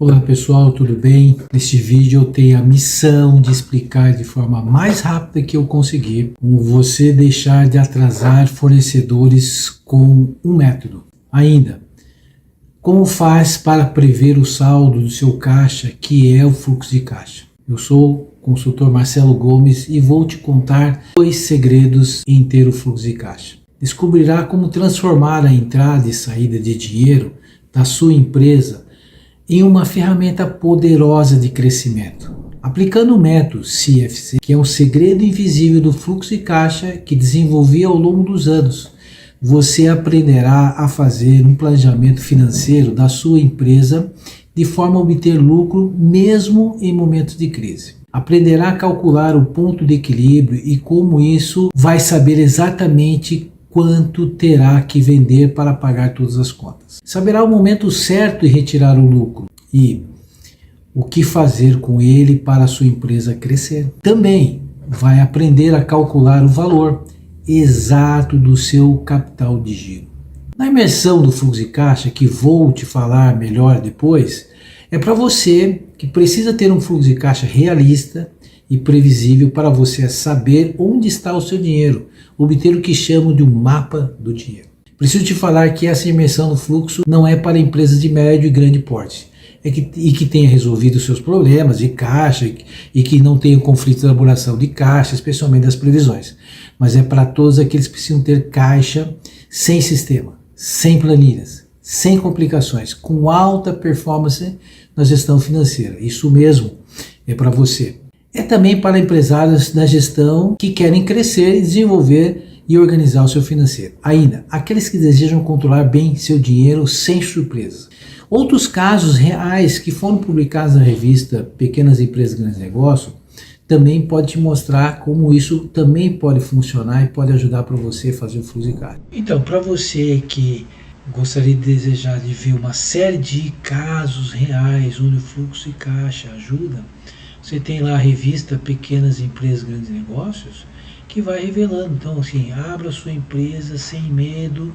Olá pessoal, tudo bem? Neste vídeo eu tenho a missão de explicar de forma mais rápida que eu conseguir como você deixar de atrasar fornecedores com um método. Ainda, como faz para prever o saldo do seu caixa, que é o fluxo de caixa. Eu sou o consultor Marcelo Gomes e vou te contar 2 segredos em ter o fluxo de caixa. Descobrirá como transformar a entrada e saída de dinheiro da sua empresa em uma ferramenta poderosa de crescimento. Aplicando o método CFC, que é um segredo invisível do fluxo de caixa que desenvolvi ao longo dos anos, você aprenderá a fazer um planejamento financeiro da sua empresa de forma a obter lucro mesmo em momentos de crise. Aprenderá a calcular o ponto de equilíbrio e como isso vai saber exatamente quanto terá que vender para pagar todas as contas. Saberá o momento certo de retirar o lucro e o que fazer com ele para a sua empresa crescer. Também vai aprender a calcular o valor exato do seu capital de giro. Na imersão do fluxo de caixa, que vou te falar melhor depois, é para você que precisa ter um fluxo de caixa realista e previsível para você saber onde está o seu dinheiro, obter o que chamo de um mapa do dinheiro. Preciso te falar que essa imersão no fluxo não é para empresas de médio e grande porte, e que tenha resolvido seus problemas de caixa e que não tenha conflito de elaboração de caixa, especialmente das previsões, mas é para todos aqueles que precisam ter caixa sem sistema, sem planilhas, sem complicações, com alta performance na gestão financeira. Isso mesmo é para você. É também para empresários da gestão que querem crescer, desenvolver e organizar o seu financeiro. Ainda, aqueles que desejam controlar bem seu dinheiro sem surpresas. Outros casos reais que foram publicados na revista Pequenas Empresas Grandes Negócios também pode te mostrar como isso também pode funcionar e pode ajudar para você fazer o fluxo de caixa. Então, para você que gostaria de desejar de ver uma série de casos reais onde o fluxo de caixa ajuda, você tem lá a revista Pequenas Empresas Grandes Negócios, que vai revelando. Então, assim, abra sua empresa sem medo.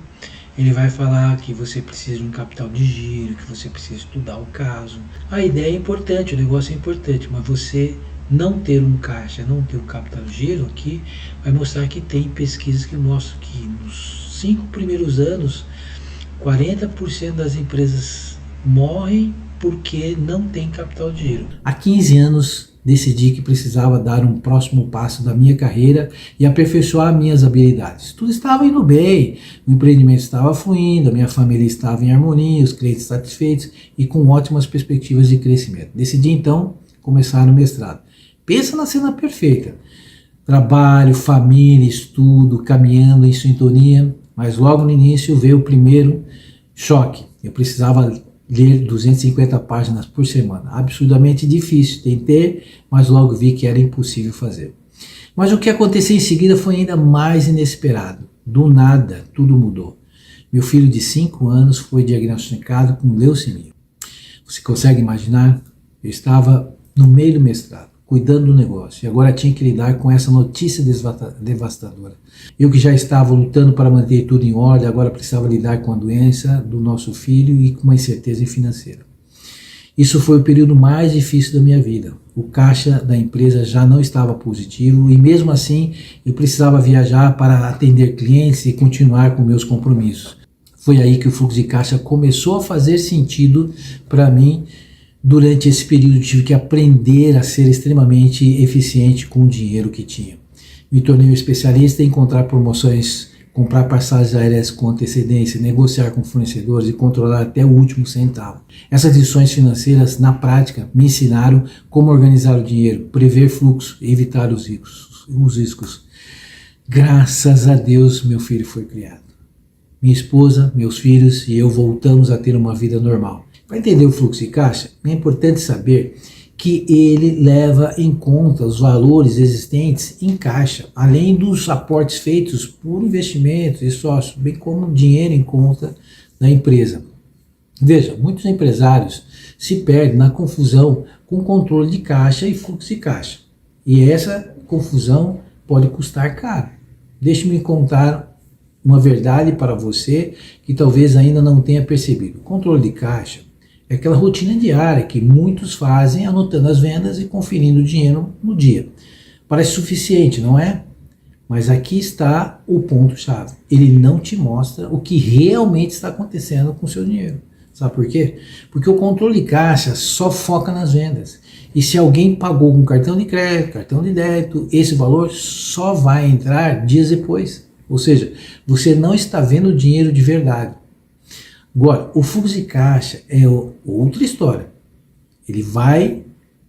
Ele vai falar que você precisa de um capital de giro, que você precisa estudar o caso. A ideia é importante, o negócio é importante, mas você não ter um caixa, não ter um capital de giro aqui, vai mostrar que tem pesquisas que mostram que nos 5 primeiros anos, 40% das empresas morrem porque não tem capital de giro. Há 15 anos decidi que precisava dar um próximo passo da minha carreira e aperfeiçoar minhas habilidades. Tudo estava indo bem, o empreendimento estava fluindo, a minha família estava em harmonia, os clientes satisfeitos e com ótimas perspectivas de crescimento. Decidi então começar no mestrado. Pensa na cena perfeita. Trabalho, família, estudo, caminhando em sintonia, mas logo no início veio o primeiro choque. Eu precisava ler 250 páginas por semana. Absurdamente difícil. Tentei, mas logo vi que era impossível fazer. Mas o que aconteceu em seguida foi ainda mais inesperado. Do nada, tudo mudou. Meu filho de 5 anos foi diagnosticado com leucemia. Você consegue imaginar? Eu estava no meio do mestrado, cuidando do negócio, e agora tinha que lidar com essa notícia devastadora. Eu que já estava lutando para manter tudo em ordem, agora precisava lidar com a doença do nosso filho e com uma incerteza financeira. Isso foi o período mais difícil da minha vida. O caixa da empresa já não estava positivo e mesmo assim eu precisava viajar para atender clientes e continuar com meus compromissos. Foi aí que o fluxo de caixa começou a fazer sentido para mim. Durante esse período tive que aprender a ser extremamente eficiente com o dinheiro que tinha. Me tornei um especialista em encontrar promoções, comprar passagens aéreas com antecedência, negociar com fornecedores e controlar até o último centavo. Essas lições financeiras, na prática, me ensinaram como organizar o dinheiro, prever fluxo e evitar os riscos. Graças a Deus, meu filho foi criado. Minha esposa, meus filhos e eu voltamos a ter uma vida normal. Para entender o fluxo de caixa, é importante saber que ele leva em conta os valores existentes em caixa, além dos aportes feitos por investimentos e sócios, bem como dinheiro em conta da empresa. Veja, muitos empresários se perdem na confusão com controle de caixa e fluxo de caixa. E essa confusão pode custar caro. Deixe-me contar uma verdade para você que talvez ainda não tenha percebido. O controle de caixa É aquela rotina diária que muitos fazem anotando as vendas e conferindo o dinheiro no dia. Parece suficiente, não é? Mas aqui está o ponto-chave. Ele não te mostra o que realmente está acontecendo com o seu dinheiro. Sabe por quê? Porque o controle de caixa só foca nas vendas. E se alguém pagou com cartão de crédito, cartão de débito, esse valor só vai entrar dias depois. Ou seja, você não está vendo o dinheiro de verdade. Agora, o fluxo de caixa é outra história. Ele vai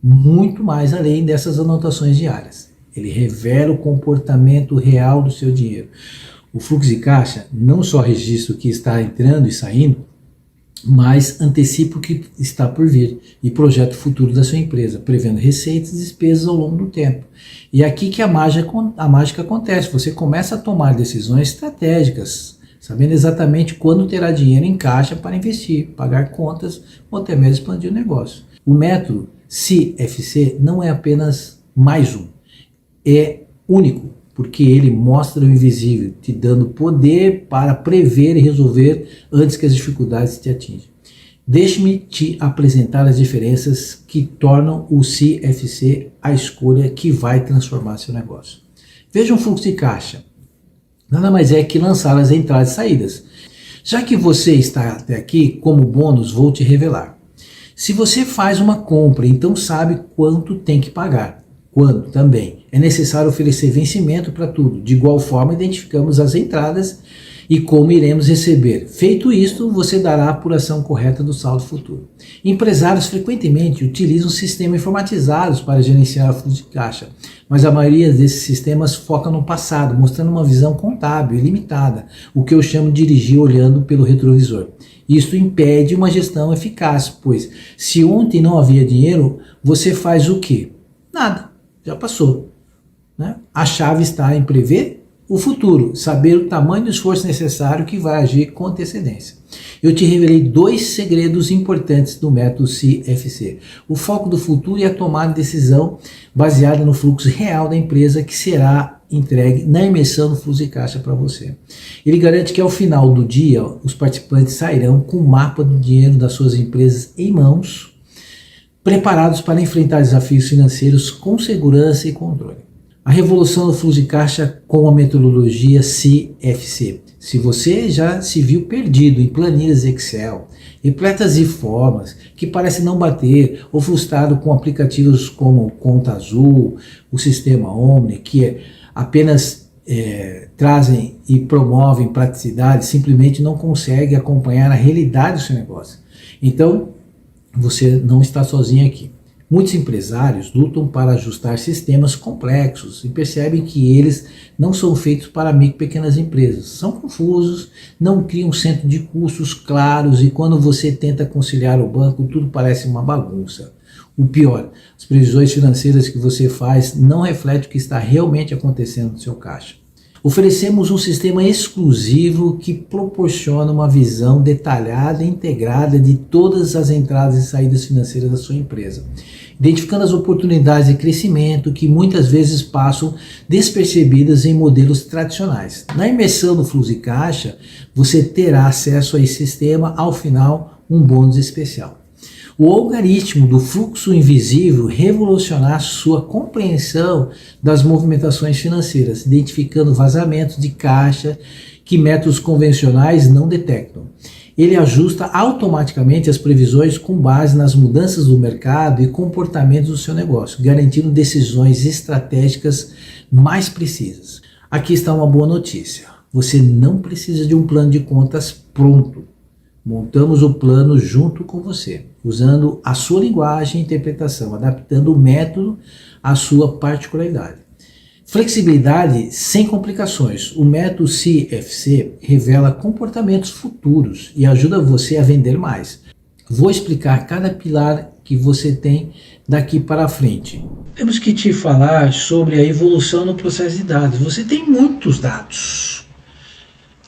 muito mais além dessas anotações diárias. Ele revela o comportamento real do seu dinheiro. O fluxo de caixa não só registra o que está entrando e saindo, mas antecipa o que está por vir e projeta o futuro da sua empresa, prevendo receitas e despesas ao longo do tempo. E é aqui que a mágica acontece. Você começa a tomar decisões estratégicas, sabendo exatamente quando terá dinheiro em caixa para investir, pagar contas ou até mesmo expandir o negócio. O método CFC não é apenas mais um. É único, porque ele mostra o invisível, te dando poder para prever e resolver antes que as dificuldades te atinjam. Deixe-me te apresentar as diferenças que tornam o CFC a escolha que vai transformar seu negócio. Veja um fluxo de caixa. Nada mais é que lançar as entradas e saídas. Já que você está até aqui, como bônus, vou te revelar. Se você faz uma compra, então sabe quanto tem que pagar. Quando também é necessário oferecer vencimento para tudo. De igual forma, identificamos as entradas e como iremos receber. Feito isto, você dará a apuração correta do saldo futuro. Empresários frequentemente utilizam sistemas informatizados para gerenciar o fluxo de caixa, mas a maioria desses sistemas foca no passado, mostrando uma visão contábil limitada, o que eu chamo de dirigir olhando pelo retrovisor. Isto impede uma gestão eficaz, pois se ontem não havia dinheiro, você faz o quê? Nada. Já passou. Né? A chave está em prever o futuro, saber o tamanho do esforço necessário que vai agir com antecedência. Eu te revelei 2 segredos importantes do método CFC. O foco do futuro e a tomada de decisão baseada no fluxo real da empresa que será entregue na imersão do fluxo de caixa para você. Ele garante que ao final do dia os participantes sairão com o mapa do dinheiro das suas empresas em mãos, preparados para enfrentar desafios financeiros com segurança e controle. A revolução do fluxo de caixa com a metodologia CFC. Se você já se viu perdido em planilhas Excel, repletas de formas que parecem não bater, ou frustrado com aplicativos como Conta Azul, o sistema Omni, que apenas trazem e promovem praticidade, simplesmente não consegue acompanhar a realidade do seu negócio. Então, você não está sozinho aqui. Muitos empresários lutam para ajustar sistemas complexos e percebem que eles não são feitos para micro e pequenas empresas. São confusos, não criam centro de custos claros e quando você tenta conciliar o banco, tudo parece uma bagunça. O pior, as previsões financeiras que você faz não refletem o que está realmente acontecendo no seu caixa. Oferecemos um sistema exclusivo que proporciona uma visão detalhada e integrada de todas as entradas e saídas financeiras da sua empresa, identificando as oportunidades de crescimento que muitas vezes passam despercebidas em modelos tradicionais. Na imersão do fluxo de caixa, você terá acesso a esse sistema, ao final, um bônus especial. O algoritmo do fluxo invisível revolucionará sua compreensão das movimentações financeiras, identificando vazamentos de caixa que métodos convencionais não detectam. Ele ajusta automaticamente as previsões com base nas mudanças do mercado e comportamentos do seu negócio, garantindo decisões estratégicas mais precisas. Aqui está uma boa notícia. Você não precisa de um plano de contas pronto. Montamos o plano junto com você, usando a sua linguagem e interpretação, adaptando o método à sua particularidade. Flexibilidade sem complicações. O método CFC revela comportamentos futuros e ajuda você a vender mais. Vou explicar cada pilar que você tem daqui para frente. Temos que te falar sobre a evolução no processo de dados. Você tem muitos dados.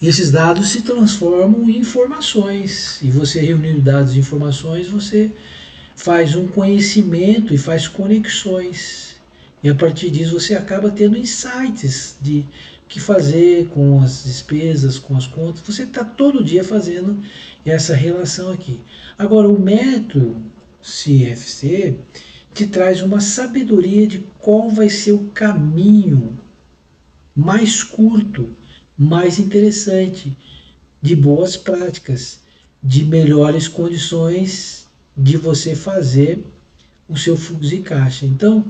Esses dados se transformam em informações e você reunindo dados e informações, você faz um conhecimento e faz conexões. E a partir disso você acaba tendo insights de que fazer com as despesas, com as contas. Você está todo dia fazendo essa relação aqui. Agora, o método CFC te traz uma sabedoria de qual vai ser o caminho mais curto, mais interessante, de boas práticas, de melhores condições de você fazer o seu fluxo de caixa. Então,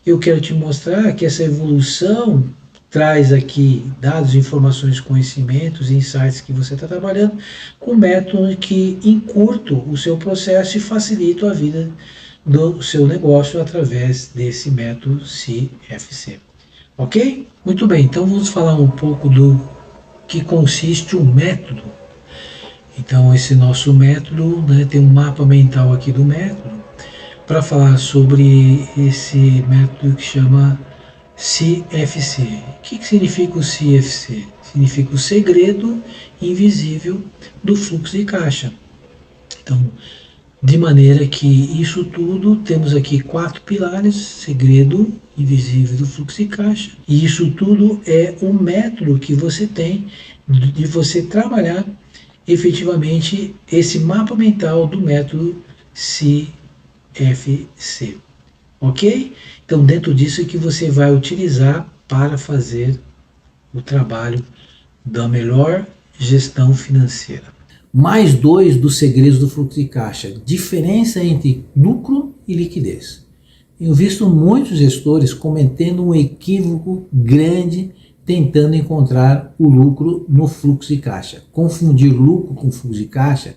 eu quero te mostrar que essa evolução traz aqui dados, informações, conhecimentos, insights que você está trabalhando com método que encurtam o seu processo e facilitam a vida do seu negócio através desse método CFC. Ok? Muito bem, então vamos falar um pouco do que consiste o método. Então esse nosso método, né, tem um mapa mental aqui do método, para falar sobre esse método que chama CFC. O que significa o CFC? Significa o segredo invisível do fluxo de caixa. Então, de maneira que isso tudo, temos aqui 4 pilares: segredo invisível do fluxo de caixa. E isso tudo é um método que você tem de você trabalhar efetivamente esse mapa mental do método CFC. Ok? Então, dentro disso é que você vai utilizar para fazer o trabalho da melhor gestão financeira. Mais 2 dos segredos do fluxo de caixa: diferença entre lucro e liquidez. Tenho visto muitos gestores cometendo um equívoco grande tentando encontrar o lucro no fluxo de caixa. Confundir lucro com fluxo de caixa,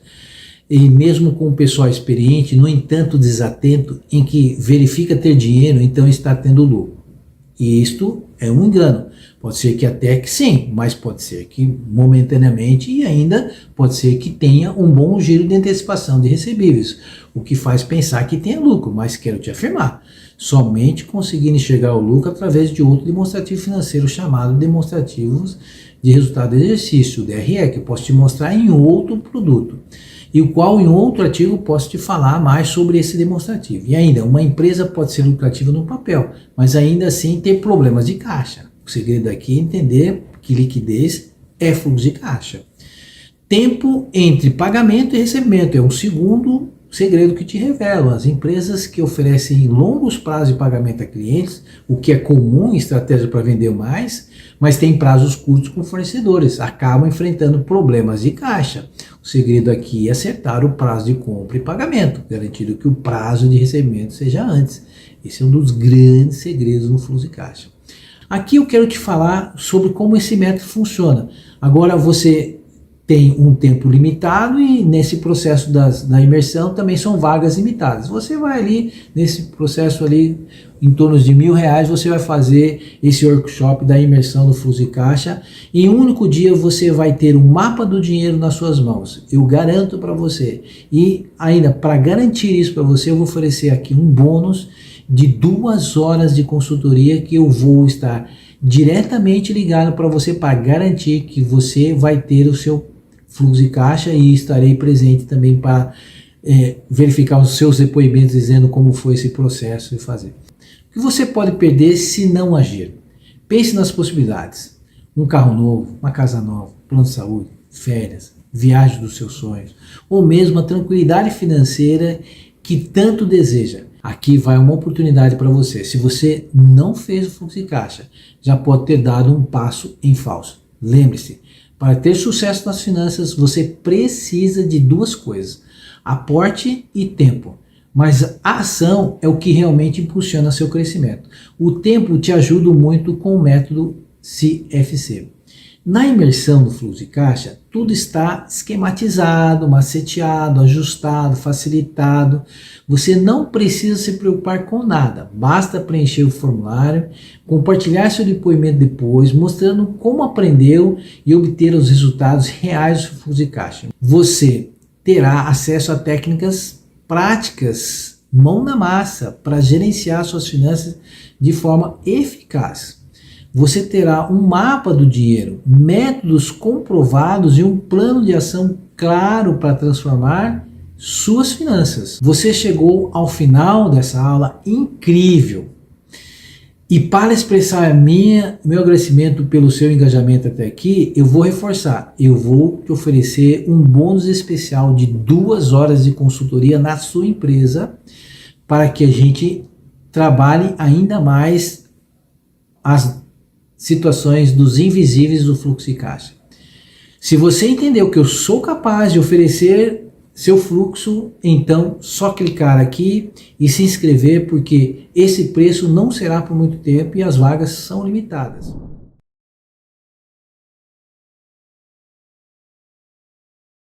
e mesmo com o pessoal experiente, no entanto desatento, em que verifica ter dinheiro, então está tendo lucro. E isto é um engano. Pode ser que até que sim, mas pode ser que momentaneamente, e ainda pode ser que tenha um bom giro de antecipação de recebíveis, o que faz pensar que tenha lucro. Mas quero te afirmar, somente conseguindo enxergar o lucro através de outro demonstrativo financeiro chamado demonstrativos de resultado de exercício, DRE, que eu posso te mostrar em outro produto, e o qual em outro artigo posso te falar mais sobre esse demonstrativo. E ainda, uma empresa pode ser lucrativa no papel, mas ainda assim ter problemas de caixa. O segredo aqui é entender que liquidez é fluxo de caixa. Tempo entre pagamento e recebimento é um segundo segredo que te revelo. As empresas que oferecem longos prazos de pagamento a clientes, o que é comum em estratégia para vender mais, mas tem prazos curtos com fornecedores, acabam enfrentando problemas de caixa. O segredo aqui é acertar o prazo de compra e pagamento, garantindo que o prazo de recebimento seja antes. Esse é um dos grandes segredos no fluxo de caixa. Aqui eu quero te falar sobre como esse método funciona. Agora você tem um tempo limitado e nesse processo da imersão também são vagas limitadas. Você vai ali, nesse processo ali, em torno de R$1.000, você vai fazer esse workshop da imersão do fluxo de caixa. Em um único dia você vai ter um mapa do dinheiro nas suas mãos. Eu garanto para você. E ainda, para garantir isso para você, eu vou oferecer aqui um bônus de 2 horas de consultoria que eu vou estar diretamente ligado para você, para garantir que você vai ter o seu fluxo de caixa, e estarei presente também para verificar os seus depoimentos dizendo como foi esse processo e fazer. O que você pode perder se não agir? Pense nas possibilidades: um carro novo, uma casa nova, plano de saúde, férias, viagem dos seus sonhos, ou mesmo a tranquilidade financeira que tanto deseja. Aqui vai uma oportunidade para você. Se você não fez o fluxo de caixa, já pode ter dado um passo em falso. Lembre-se, para ter sucesso nas finanças, você precisa de 2 coisas: aporte e tempo. Mas a ação é o que realmente impulsiona seu crescimento. O tempo te ajuda muito com o método CFC. Na imersão do fluxo de caixa, tudo está esquematizado, maceteado, ajustado, facilitado. Você não precisa se preocupar com nada, basta preencher o formulário, compartilhar seu depoimento depois, mostrando como aprendeu e obter os resultados reais do fluxo de caixa. Você terá acesso a técnicas práticas, mão na massa, para gerenciar suas finanças de forma eficaz. Você terá um mapa do dinheiro, métodos comprovados e um plano de ação claro para transformar suas finanças. Você chegou ao final dessa aula incrível. E para expressar meu agradecimento pelo seu engajamento até aqui, eu vou reforçar. Eu vou te oferecer um bônus especial de 2 horas de consultoria na sua empresa para que a gente trabalhe ainda mais as situações dos invisíveis do fluxo de caixa. Se você entendeu que eu sou capaz de oferecer seu fluxo, então só clicar aqui e se inscrever, porque esse preço não será por muito tempo e as vagas são limitadas.